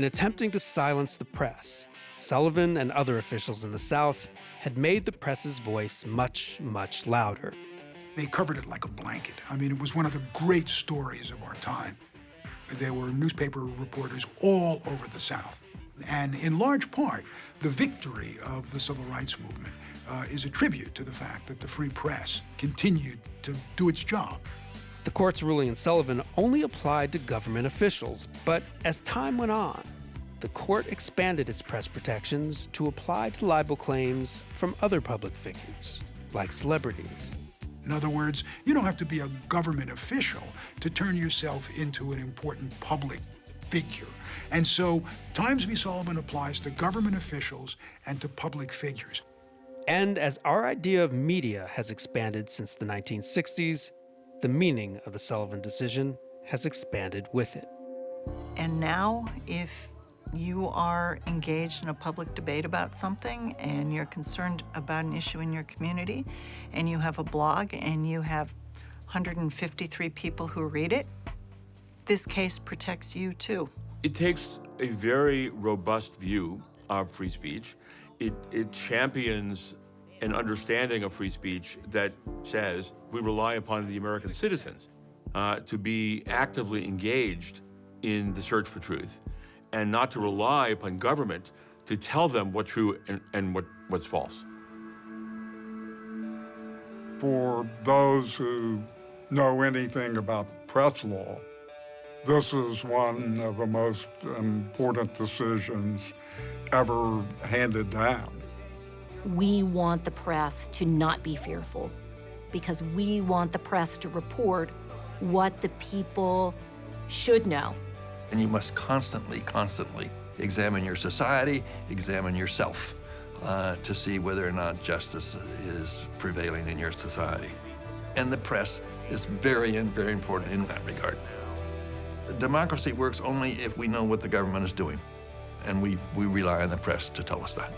In attempting to silence the press, Sullivan and other officials in the South had made the press's voice much, much louder. They covered it like a blanket. I mean, it was one of the great stories of our time. There were newspaper reporters all over the South. And in large part, the victory of the civil rights movement is a tribute to the fact that the free press continued to do its job. The court's ruling in Sullivan only applied to government officials, but as time went on, the court expanded its press protections to apply to libel claims from other public figures, like celebrities. In other words, you don't have to be a government official to turn yourself into an important public figure. And so Times v. Sullivan applies to government officials and to public figures. And as our idea of media has expanded since the 1960s, the meaning of the Sullivan decision has expanded with it. And now, if you are engaged in a public debate about something and you're concerned about an issue in your community and you have a blog and you have 153 people who read it, this case protects you too. It takes a very robust view of free speech. It champions an understanding of free speech that says we rely upon the American citizens to be actively engaged in the search for truth and not to rely upon government to tell them what's true and what's false. For those who know anything about press law, this is one of the most important decisions ever handed down. We want the press to not be fearful because we want the press to report what the people should know. And you must constantly examine your society, examine yourself to see whether or not justice is prevailing in your society. And the press is very important in that regard. Democracy works only if we know what the government is doing, and we rely on the press to tell us that.